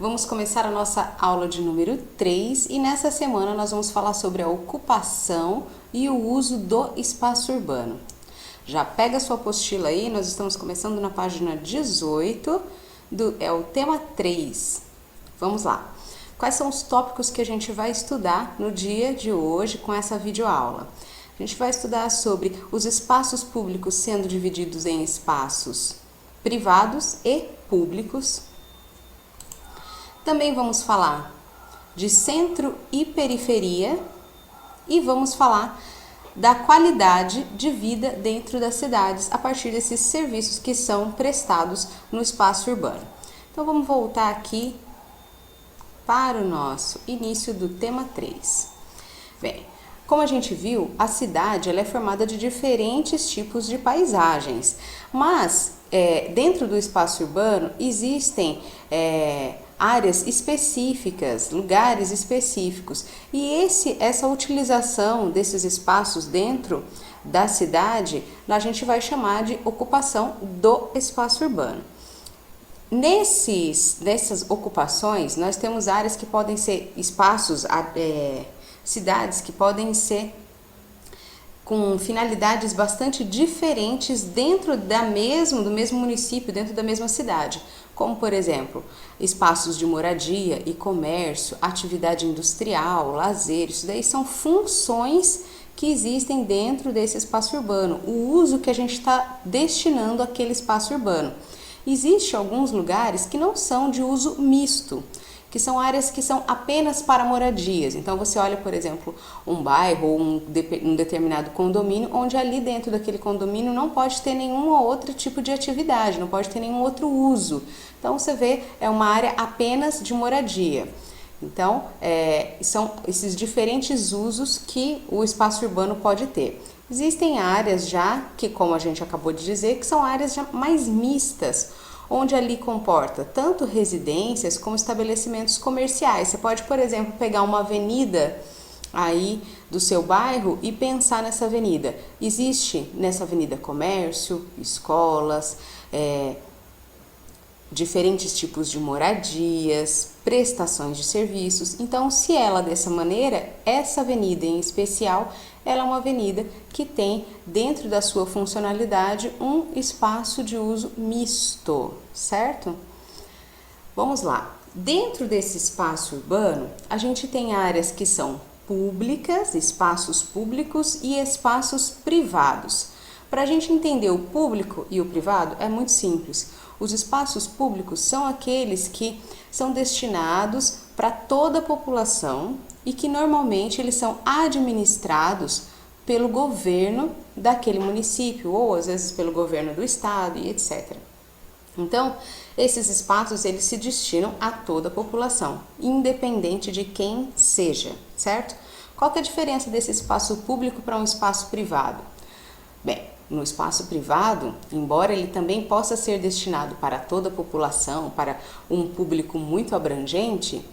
Vamos começar a nossa aula de número 3 e nessa semana nós vamos falar sobre a ocupação e o uso do espaço urbano. Já pega a sua apostila aí, nós estamos começando na página 18, é o tema 3. Vamos lá. Quais são os tópicos que a gente vai estudar no dia de hoje com essa videoaula? A gente vai estudar sobre os espaços públicos sendo divididos em espaços privados e públicos. Também vamos falar de centro e periferia e vamos falar da qualidade de vida dentro das cidades a partir desses serviços que são prestados no espaço urbano. Então vamos voltar aqui para o nosso início do tema 3. Bem, como a gente viu, a cidade ela é formada de diferentes tipos de paisagens, mas dentro do espaço urbano existem áreas específicas, lugares específicos, e essa utilização desses espaços dentro da cidade, a gente vai chamar de ocupação do espaço urbano. Nessas ocupações, nós temos áreas que podem ser espaços, cidades que podem ser com finalidades bastante diferentes dentro do mesmo município, dentro da mesma cidade, como por exemplo, espaços de moradia e comércio, atividade industrial, lazer, isso daí são funções que existem dentro desse espaço urbano, o uso que a gente está destinando àquele espaço urbano. Existem alguns lugares que não são de uso misto, que são áreas que são apenas para moradias. Então você olha, por exemplo, um bairro ou um determinado condomínio, onde ali dentro daquele condomínio não pode ter nenhum outro tipo de atividade, não pode ter nenhum outro uso. Então você vê, é uma área apenas de moradia. Então, são esses diferentes usos que o espaço urbano pode ter. Existem áreas já, que como a gente acabou de dizer, que são áreas já mais mistas, onde ali comporta tanto residências como estabelecimentos comerciais. Você pode, por exemplo, pegar uma avenida aí do seu bairro e pensar nessa avenida. Existe nessa avenida comércio, escolas, diferentes tipos de moradias, prestações de serviços. Então, se ela dessa maneira, essa avenida em especial, ela é uma avenida que tem dentro da sua funcionalidade um espaço de uso misto, certo? Vamos lá. Dentro desse espaço urbano, a gente tem áreas que são públicas, espaços públicos e espaços privados. Para a gente entender o público e o privado é muito simples. Os espaços públicos são aqueles que são destinados para toda a população e que normalmente eles são administrados pelo governo daquele município ou às vezes pelo governo do estado e etc. Então, esses espaços eles se destinam a toda a população, independente de quem seja, certo? Qual que é a diferença desse espaço público para um espaço privado? Bem, no espaço privado, embora ele também possa ser destinado para toda a população, para um público muito abrangente,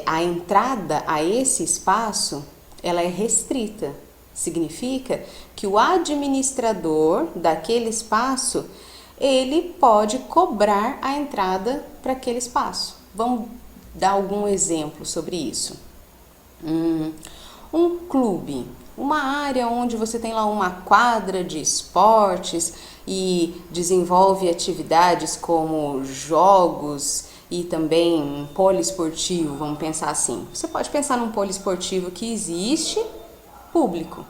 a entrada a esse espaço, ela é restrita. Significa que o administrador daquele espaço, ele pode cobrar a entrada para aquele espaço. Vamos dar algum exemplo sobre isso. Um clube, uma área onde você tem lá uma quadra de esportes e desenvolve atividades como jogos e também um poliesportivo, vamos pensar assim. Você pode pensar num poliesportivo que existe público,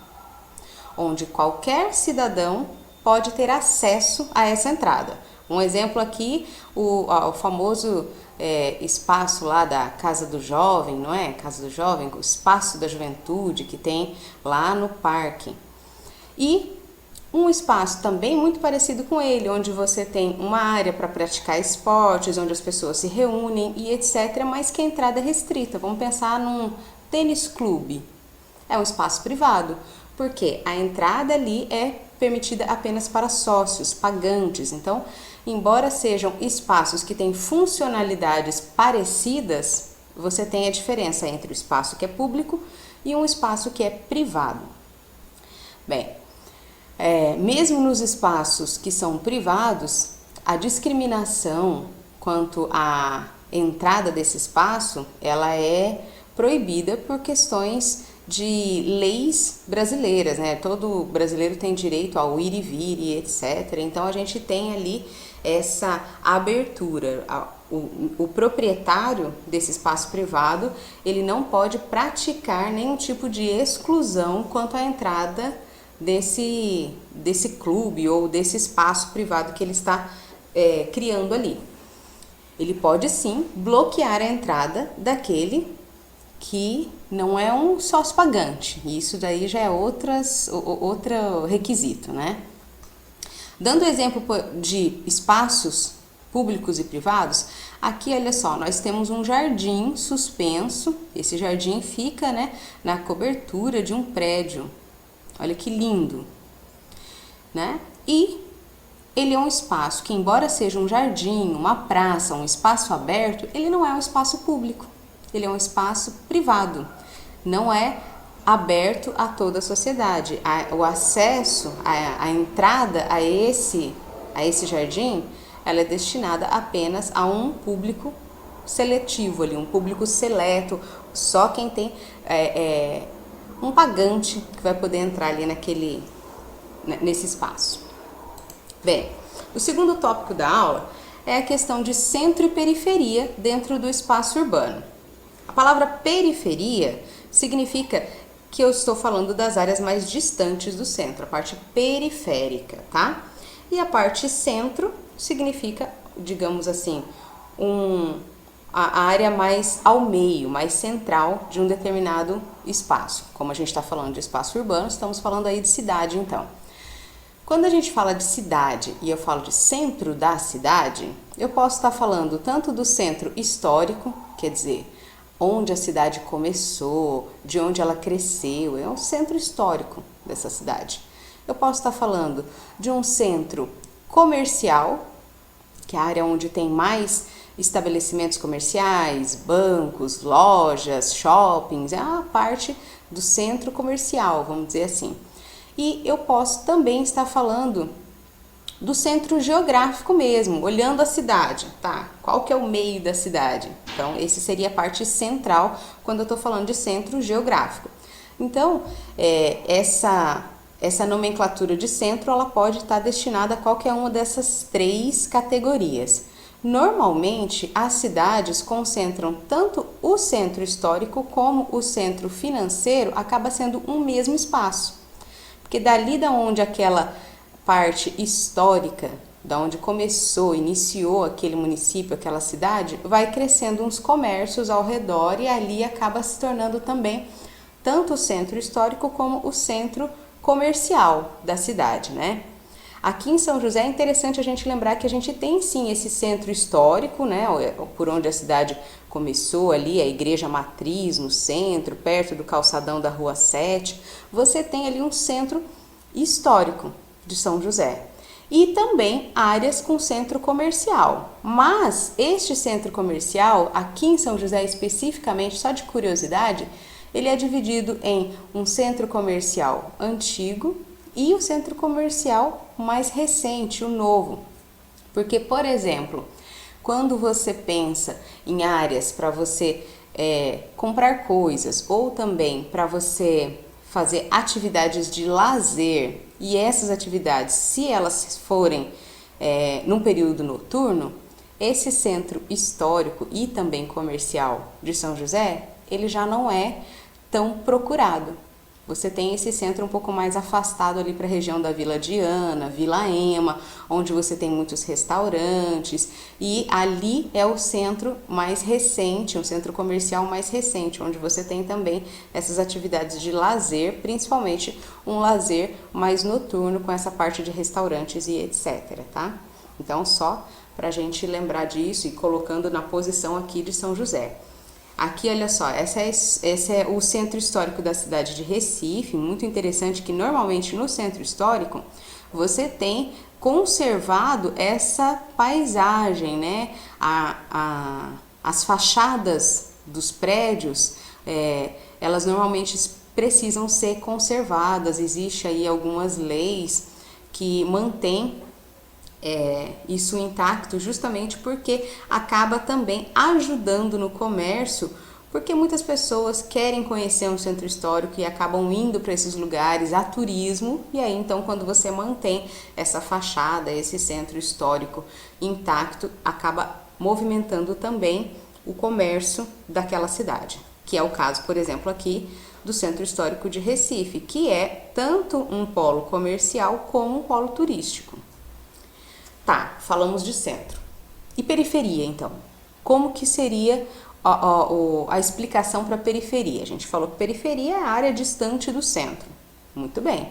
onde qualquer cidadão pode ter acesso a essa entrada. Um exemplo aqui, o famoso espaço lá da Casa do Jovem, não é? Casa do Jovem, o espaço da juventude que tem lá no parque. E um espaço também muito parecido com ele, onde você tem uma área para praticar esportes, onde as pessoas se reúnem e etc., mas que a entrada é restrita. Vamos pensar num tênis clube. É um espaço privado, porque a entrada ali é permitida apenas para sócios, pagantes. Então, embora sejam espaços que têm funcionalidades parecidas, você tem a diferença entre o espaço que é público e um espaço que é privado. Bem, mesmo nos espaços que são privados, a discriminação quanto à entrada desse espaço, ela é proibida por questões de leis brasileiras, né? Todo brasileiro tem direito ao ir e vir e etc. Então a gente tem ali essa abertura. O proprietário desse espaço privado, ele não pode praticar nenhum tipo de exclusão quanto à entrada desse clube ou desse espaço privado que ele está criando ali. Ele pode sim bloquear a entrada daquele que não é um sócio pagante. Isso daí já é outro requisito, né? Dando exemplo de espaços públicos e privados, aqui olha só, nós temos um jardim suspenso. Esse jardim fica, né, na cobertura de um prédio. Olha que lindo, né? E ele é um espaço que, embora seja um jardim, uma praça, um espaço aberto, ele não é um espaço público. Ele é um espaço privado, não é aberto a toda a sociedade. O acesso, a entrada a esse jardim, ela é destinada apenas a um público seletivo ali, um público seleto, só quem tem um pagante que vai poder entrar ali nesse espaço. Bem, o segundo tópico da aula é a questão de centro e periferia dentro do espaço urbano. A palavra periferia significa que eu estou falando das áreas mais distantes do centro, a parte periférica, tá? E a parte centro significa, digamos assim, a área mais ao meio, mais central de um determinado espaço. Como a gente está falando de espaço urbano, estamos falando aí de cidade, então. Quando a gente fala de cidade e eu falo de centro da cidade, eu posso estar falando tanto do centro histórico, quer dizer, onde a cidade começou, de onde ela cresceu, é um centro histórico dessa cidade. Eu posso estar falando de um centro comercial, que é a área onde tem mais estabelecimentos comerciais, bancos, lojas, shoppings, é a parte do centro comercial, vamos dizer assim. E eu posso também estar falando do centro geográfico mesmo, olhando a cidade, tá? Qual que é o meio da cidade? Então, esse seria a parte central quando eu estou falando de centro geográfico. Então, essa nomenclatura de centro, ela pode estar destinada a qualquer uma dessas três categorias. Normalmente, as cidades concentram tanto o centro histórico como o centro financeiro, acaba sendo um mesmo espaço. Porque dali da onde aquela parte histórica, da onde começou, iniciou aquele município, aquela cidade, vai crescendo uns comércios ao redor e ali acaba se tornando também tanto o centro histórico como o centro comercial da cidade, né? Aqui em São José é interessante a gente lembrar que a gente tem sim esse centro histórico, né, por onde a cidade começou ali, a igreja matriz no centro, perto do calçadão da Rua 7, você tem ali um centro histórico de São José. E também áreas com centro comercial. Mas este centro comercial, aqui em São José especificamente, só de curiosidade, ele é dividido em um centro comercial antigo e o centro comercial mais recente, o novo. Porque, por exemplo, quando você pensa em áreas para você comprar coisas ou também para você fazer atividades de lazer, e essas atividades, se elas forem num período noturno, esse centro histórico e também comercial de São José, ele já não é tão procurado. Você tem esse centro um pouco mais afastado ali para a região da Vila Diana, Vila Ema, onde você tem muitos restaurantes, e ali é o centro mais recente, um centro comercial mais recente, onde você tem também essas atividades de lazer, principalmente um lazer mais noturno com essa parte de restaurantes e etc, tá? Então, só para a gente lembrar disso e colocando na posição aqui de São José. Aqui, olha só, esse é o centro histórico da cidade de Recife, muito interessante que normalmente no centro histórico você tem conservado essa paisagem, né? As fachadas dos prédios, elas normalmente precisam ser conservadas, existe aí algumas leis que mantêm isso intacto, justamente porque acaba também ajudando no comércio, porque muitas pessoas querem conhecer um centro histórico e acabam indo para esses lugares a turismo, e aí então quando você mantém essa fachada, esse centro histórico intacto, acaba movimentando também o comércio daquela cidade, que é o caso, por exemplo, aqui do Centro Histórico de Recife, que é tanto um polo comercial como um polo turístico. Tá, falamos de centro. E periferia, então? Como que seria a explicação para periferia? A gente falou que periferia é a área distante do centro. Muito bem.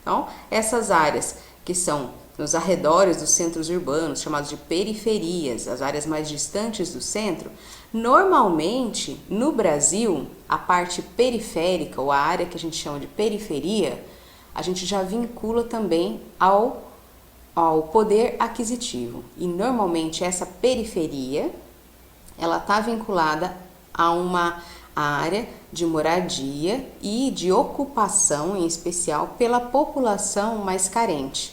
Então, essas áreas que são nos arredores dos centros urbanos, chamados de periferias, as áreas mais distantes do centro, normalmente, no Brasil, a parte periférica, ou a área que a gente chama de periferia, a gente já vincula também ao poder aquisitivo. E normalmente essa periferia, ela está vinculada a uma área de moradia e de ocupação, em especial pela população mais carente.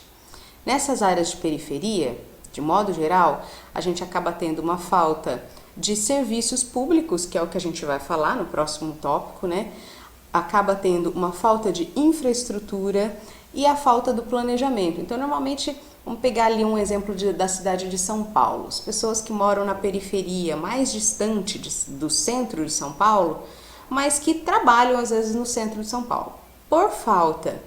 Nessas áreas de periferia, de modo geral, a gente acaba tendo uma falta de serviços públicos, que é o que a gente vai falar no próximo tópico, né? Acaba tendo uma falta de infraestrutura e a falta do planejamento. Então, normalmente, vamos pegar ali um exemplo da cidade de São Paulo. As pessoas que moram na periferia, mais distante do centro de São Paulo, mas que trabalham às vezes no centro de São Paulo. Por falta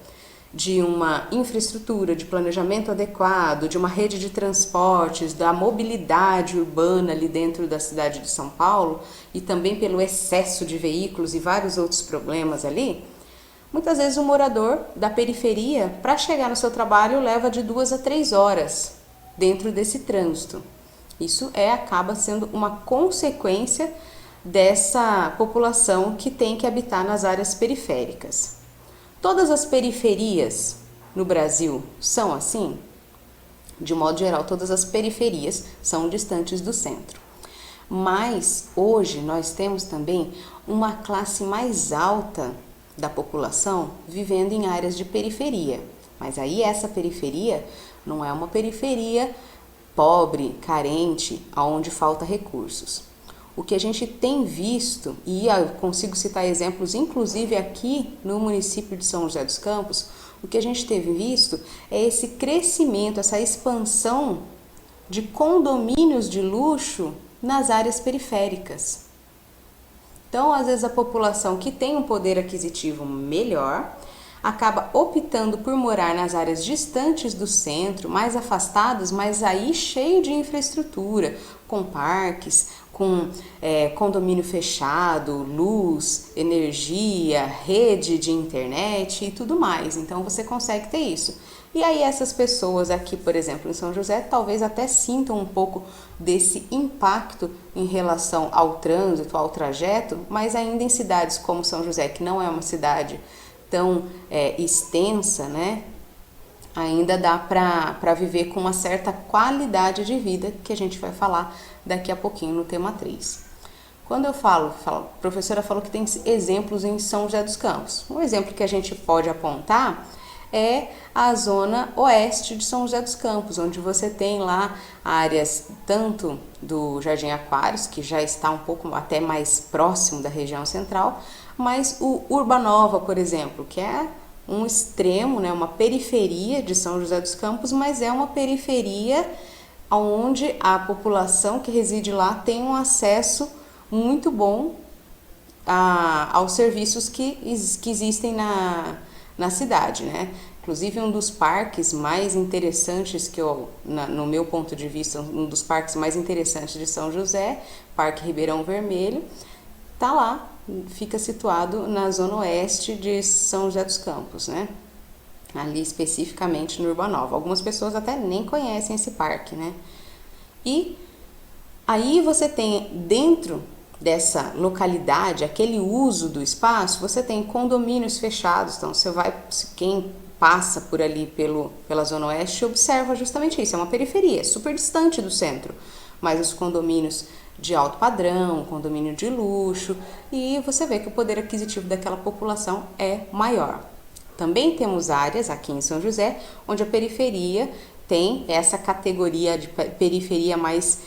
de uma infraestrutura, de planejamento adequado, de uma rede de transportes, da mobilidade urbana ali dentro da cidade de São Paulo, e também pelo excesso de veículos e vários outros problemas ali, muitas vezes o morador da periferia, para chegar no seu trabalho, leva de 2 a 3 horas dentro desse trânsito. Isso acaba sendo uma consequência dessa população que tem que habitar nas áreas periféricas. Todas as periferias no Brasil são assim? De modo geral, todas as periferias são distantes do centro. Mas hoje nós temos também uma classe mais alta da população vivendo em áreas de periferia. Mas aí essa periferia não é uma periferia pobre, carente, onde falta recursos. O que a gente tem visto, e eu consigo citar exemplos, inclusive aqui no município de São José dos Campos, o que a gente teve visto é esse crescimento, essa expansão de condomínios de luxo nas áreas periféricas. Então, às vezes, a população que tem um poder aquisitivo melhor acaba optando por morar nas áreas distantes do centro, mais afastadas, mas aí cheio de infraestrutura, com parques, com condomínio fechado, luz, energia, rede de internet e tudo mais. Então você consegue ter isso. E aí essas pessoas aqui, por exemplo, em São José, talvez até sintam um pouco desse impacto em relação ao trânsito, ao trajeto, mas ainda em cidades como São José, que não é uma cidade tão extensa, né? Ainda dá para viver com uma certa qualidade de vida, que a gente vai falar daqui a pouquinho no tema 3. Quando eu falo, a professora falou que tem exemplos em São José dos Campos. Um exemplo que a gente pode apontar é a zona oeste de São José dos Campos, onde você tem lá áreas tanto do Jardim Aquários, que já está um pouco até mais próximo da região central, mas o Urbanova, por exemplo, que é um extremo, né, uma periferia de São José dos Campos, mas é uma periferia onde a população que reside lá tem um acesso muito bom aos serviços que existem na cidade, né? Inclusive um dos parques mais interessantes que no meu ponto de vista, um dos parques mais interessantes de São José, Parque Ribeirão Vermelho, tá lá, fica situado na zona oeste de São José dos Campos, né? Ali especificamente no Urbanova. Algumas pessoas até nem conhecem esse parque, né? E aí você tem dentro dessa localidade, aquele uso do espaço, você tem condomínios fechados. Então você vai, quem passa por ali pela zona oeste observa justamente isso, é uma periferia, super distante do centro, mas os condomínios de alto padrão, condomínio de luxo, e você vê que o poder aquisitivo daquela população é maior. Também temos áreas aqui em São José onde a periferia tem essa categoria de periferia mais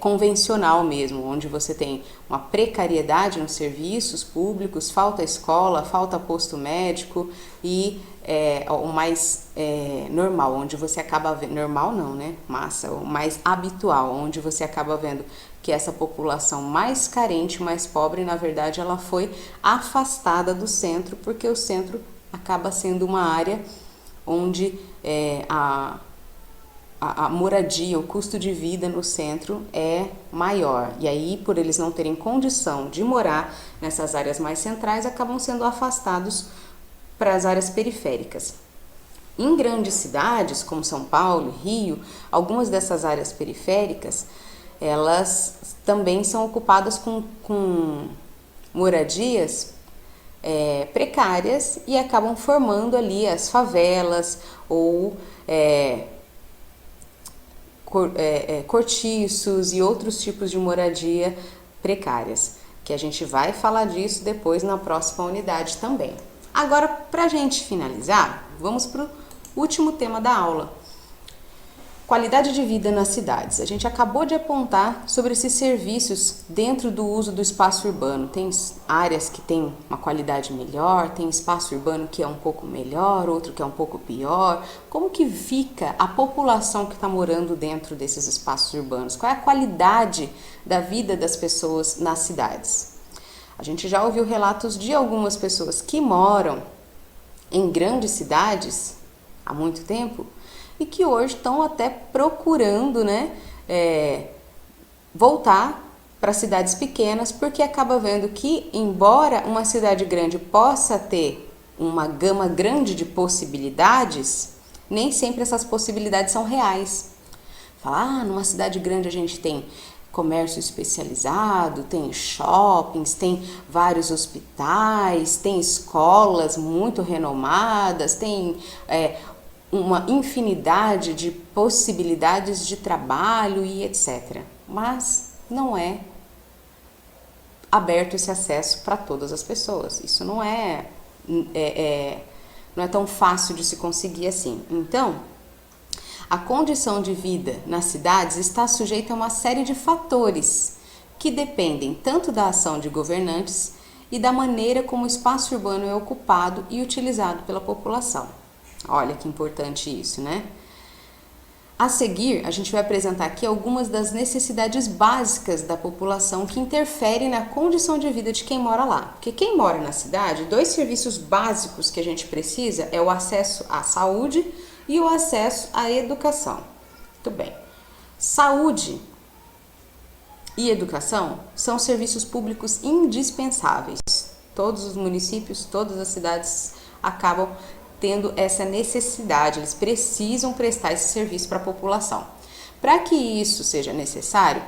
convencional mesmo, onde você tem uma precariedade nos serviços públicos, falta escola, falta posto médico e o mais normal, onde você acaba vendo, normal não, né, massa, o mais habitual, onde você acaba vendo que essa população mais carente, mais pobre, na verdade ela foi afastada do centro, porque o centro acaba sendo uma área onde a moradia, o custo de vida no centro é maior. E aí, por eles não terem condição de morar nessas áreas mais centrais, acabam sendo afastados para as áreas periféricas. Em grandes cidades, como São Paulo, Rio, algumas dessas áreas periféricas, elas também são ocupadas com moradias precárias e acabam formando ali as favelas ou cortiços e outros tipos de moradia precárias, que a gente vai falar disso depois na próxima unidade também. Agora, para a gente finalizar, vamos para o último tema da aula. Qualidade de vida nas cidades. A gente acabou de apontar sobre esses serviços dentro do uso do espaço urbano. Tem áreas que têm uma qualidade melhor, tem espaço urbano que é um pouco melhor, outro que é um pouco pior. Como que fica a população que está morando dentro desses espaços urbanos? Qual é a qualidade da vida das pessoas nas cidades? A gente já ouviu relatos de algumas pessoas que moram em grandes cidades há muito tempo e que hoje estão até procurando, né, voltar para cidades pequenas, porque acaba vendo que, embora uma cidade grande possa ter uma gama grande de possibilidades, nem sempre essas possibilidades são reais. Fala, numa cidade grande a gente tem comércio especializado, tem shoppings, tem vários hospitais, tem escolas muito renomadas, tem uma infinidade de possibilidades de trabalho e etc. Mas não é aberto esse acesso para todas as pessoas. Isso não é tão fácil de se conseguir assim. Então, a condição de vida nas cidades está sujeita a uma série de fatores que dependem tanto da ação de governantes e da maneira como o espaço urbano é ocupado e utilizado pela população. Olha que importante isso, né? A seguir, a gente vai apresentar aqui algumas das necessidades básicas da população que interferem na condição de vida de quem mora lá. Porque quem mora na cidade, 2 serviços básicos que a gente precisa é o acesso à saúde e o acesso à educação. Muito bem. Saúde e educação são serviços públicos indispensáveis. Todos os municípios, todas as cidades acabam tendo essa necessidade, eles precisam prestar esse serviço para a população. Para que isso seja necessário,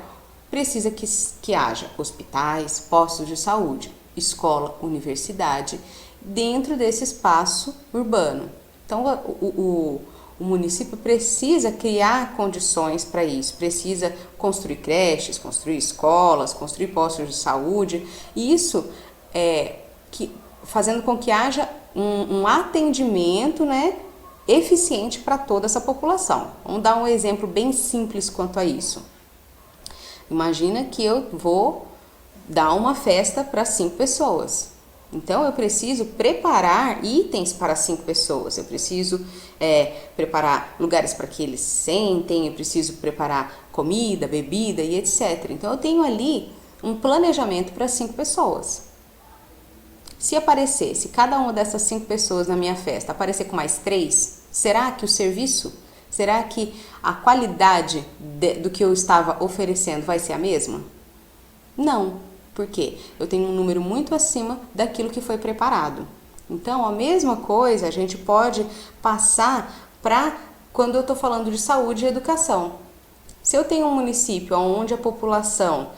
precisa que haja hospitais, postos de saúde, escola, universidade, dentro desse espaço urbano. Então, o município precisa criar condições para isso, precisa construir creches, construir escolas, construir postos de saúde, e isso fazendo com que haja um atendimento, né, eficiente para toda essa população. Vamos dar um exemplo bem simples quanto a isso. Imagina que eu vou dar uma festa para 5 pessoas. Então, eu preciso preparar itens para 5 pessoas, eu preciso preparar lugares para que eles sentem, eu preciso preparar comida, bebida e etc. Então, eu tenho ali um planejamento para 5 pessoas. Se aparecesse cada uma dessas 5 pessoas na minha festa, aparecer com mais 3, será que o serviço, será que a qualidade do que eu estava oferecendo vai ser a mesma? Não. Por quê? Eu tenho um número muito acima daquilo que foi preparado. Então, a mesma coisa a gente pode passar para quando eu estou falando de saúde e educação. Se eu tenho um município onde a população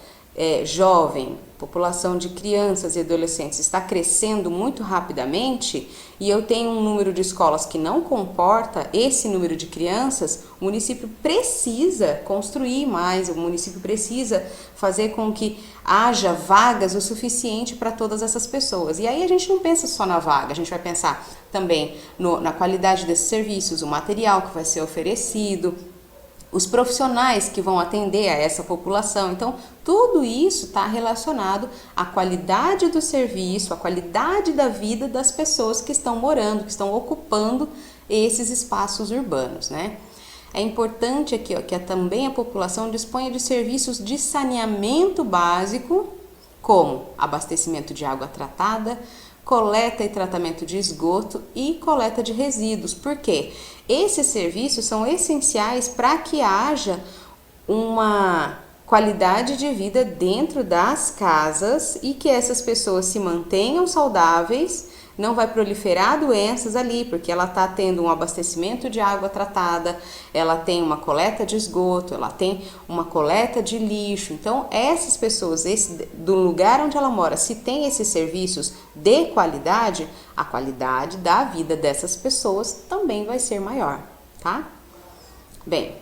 jovem, população de crianças e adolescentes está crescendo muito rapidamente e eu tenho um número de escolas que não comporta esse número de crianças, o município precisa construir mais, o município precisa fazer com que haja vagas o suficiente para todas essas pessoas. E aí a gente não pensa só na vaga, a gente vai pensar também na qualidade desses serviços, o material que vai ser oferecido, os profissionais que vão atender a essa população. Então, tudo isso está relacionado à qualidade do serviço, à qualidade da vida das pessoas que estão morando, que estão ocupando esses espaços urbanos, né? É importante aqui, ó, que também a população disponha de serviços de saneamento básico, como abastecimento de água tratada, coleta e tratamento de esgoto e coleta de resíduos. Por quê? Esses serviços são essenciais para que haja uma qualidade de vida dentro das casas e que essas pessoas se mantenham saudáveis, não vai proliferar doenças ali, porque ela está tendo um abastecimento de água tratada, ela tem uma coleta de esgoto, ela tem uma coleta de lixo. Então, essas pessoas, do lugar onde ela mora, se tem esses serviços de qualidade, a qualidade da vida dessas pessoas também vai ser maior, tá? Bem,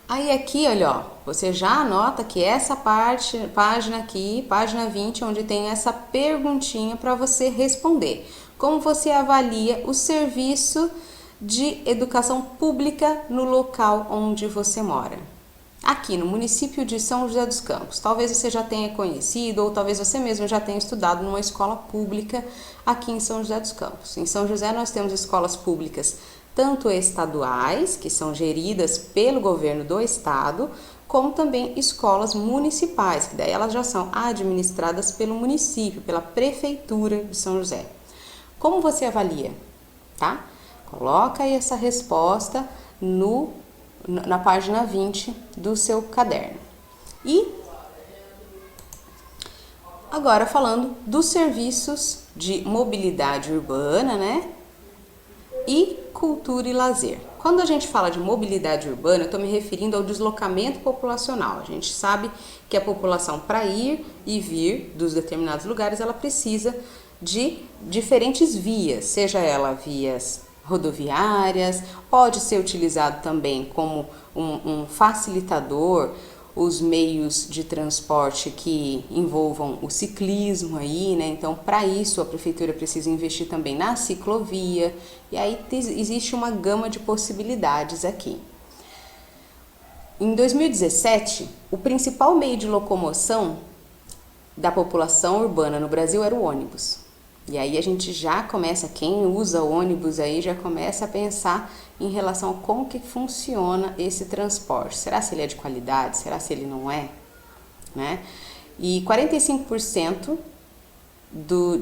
aí aqui, olha, ó, você já anota que essa página aqui, página 20, onde tem essa perguntinha para você responder. Como você avalia o serviço de educação pública no local onde você mora? Aqui no município de São José dos Campos. Talvez você já tenha conhecido ou talvez você mesmo já tenha estudado numa escola pública aqui em São José dos Campos. Em São José nós temos escolas públicas tanto estaduais, que são geridas pelo governo do estado, como também escolas municipais, que daí elas já são administradas pelo município, pela prefeitura de São José. Como você avalia? Tá? Coloca aí essa resposta na página 20 do seu caderno. E agora falando dos serviços de mobilidade urbana, né? E cultura e lazer. Quando a gente fala de mobilidade urbana, eu estou me referindo ao deslocamento populacional. A gente sabe que a população, para ir e vir dos determinados lugares, ela precisa de diferentes vias, seja ela vias rodoviárias, pode ser utilizado também como um facilitador, os meios de transporte que envolvam o ciclismo aí, né? Então, para isso, a prefeitura precisa investir também na ciclovia, e aí existe uma gama de possibilidades aqui. Em 2017, o principal meio de locomoção da população urbana no Brasil era o ônibus. E aí a gente já começa, quem usa ônibus aí já começa a pensar em relação a como que funciona esse transporte. Será se ele é de qualidade? Será se ele não é? Né? E 45%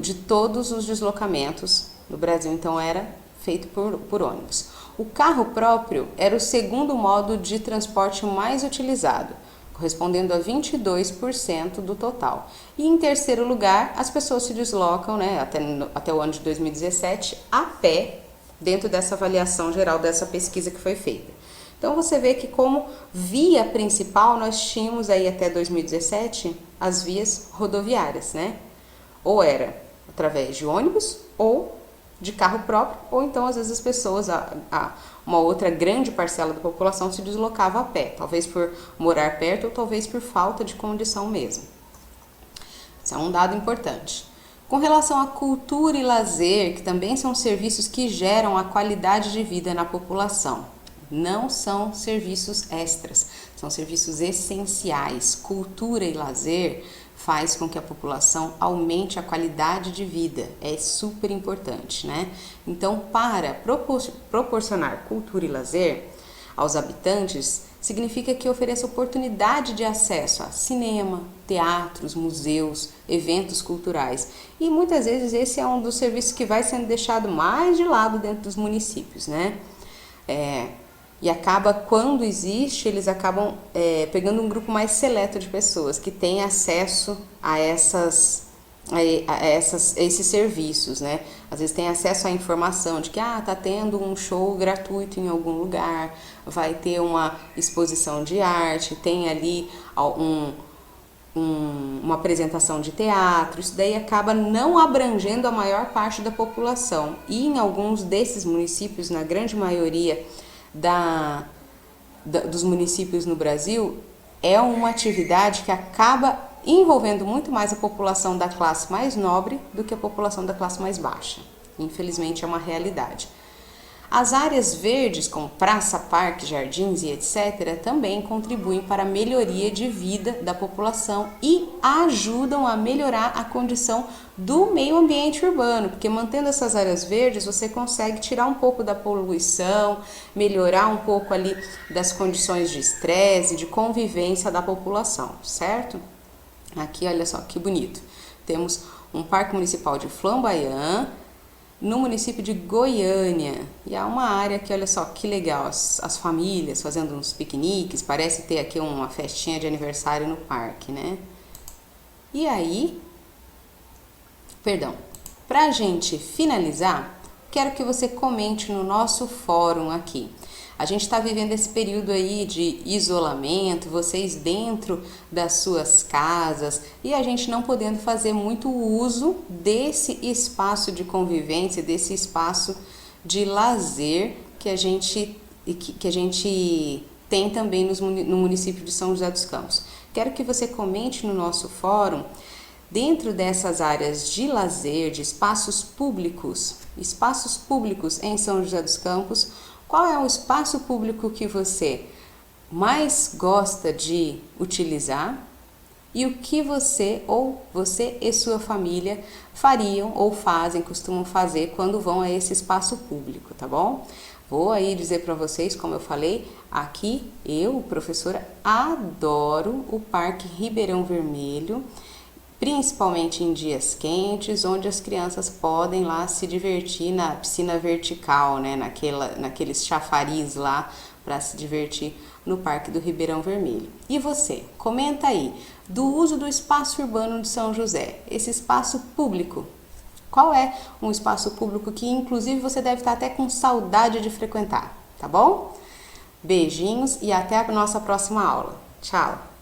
de todos os deslocamentos no Brasil, então, era feito por ônibus. O carro próprio era o segundo modo de transporte mais utilizado, correspondendo a 22% do total. E em terceiro lugar, as pessoas se deslocam, né, até o ano de 2017 a pé, dentro dessa avaliação geral dessa pesquisa que foi feita. Então você vê que como via principal nós tínhamos aí até 2017 as vias rodoviárias, né? Ou era através de ônibus ou de carro próprio, ou então às vezes as pessoas, uma outra grande parcela da população se deslocava a pé, talvez por morar perto ou talvez por falta de condição mesmo. Isso é um dado importante. Com relação à cultura e lazer, que também são serviços que geram a qualidade de vida na população, não são serviços extras, são serviços essenciais. Cultura e lazer faz com que a população aumente a qualidade de vida, é super importante, né? Então, para proporcionar cultura e lazer aos habitantes, significa que ofereça oportunidade de acesso a cinema, teatros, museus, eventos culturais. E muitas vezes esse é um dos serviços que vai sendo deixado mais de lado dentro dos municípios, né? E acaba, quando existe, eles acabam pegando um grupo mais seleto de pessoas que têm acesso a esses serviços, né? Às vezes tem acesso à informação de que tá tendo um show gratuito em algum lugar, vai ter uma exposição de arte, tem ali uma apresentação de teatro, isso daí acaba não abrangendo a maior parte da população. E em alguns desses municípios, na grande maioria dos municípios no Brasil, é uma atividade que acaba envolvendo muito mais a população da classe mais nobre do que a população da classe mais baixa. Infelizmente é uma realidade. As áreas verdes, como praça, parque, jardins e etc., também contribuem para a melhoria de vida da população e ajudam a melhorar a condição do meio ambiente urbano, porque mantendo essas áreas verdes você consegue tirar um pouco da poluição, melhorar um pouco ali das condições de estresse, de convivência da população, certo? Aqui, olha só que bonito. Temos um parque municipal de Flamboyant, no município de Goiânia. E há uma área que, olha só que legal, as famílias fazendo uns piqueniques, parece ter aqui uma festinha de aniversário no parque, né? E aí, pra gente finalizar, quero que você comente no nosso fórum aqui. A gente está vivendo esse período aí de isolamento, vocês dentro das suas casas e a gente não podendo fazer muito uso desse espaço de convivência, desse espaço de lazer que a gente tem também no município de São José dos Campos. Quero que você comente no nosso fórum, dentro dessas áreas de lazer, de espaços públicos em São José dos Campos, qual é o espaço público que você mais gosta de utilizar e o que você e sua família fariam ou costumam fazer quando vão a esse espaço público, tá bom? Vou aí dizer para vocês, como eu falei, aqui eu, professora, adoro o Parque Ribeirão Vermelho, principalmente em dias quentes, onde as crianças podem lá se divertir na piscina vertical, né, naqueles chafariz lá para se divertir no Parque do Ribeirão Vermelho. E você, comenta aí, do uso do espaço urbano de São José, esse espaço público, qual é um espaço público que inclusive você deve estar até com saudade de frequentar, tá bom? Beijinhos e até a nossa próxima aula. Tchau!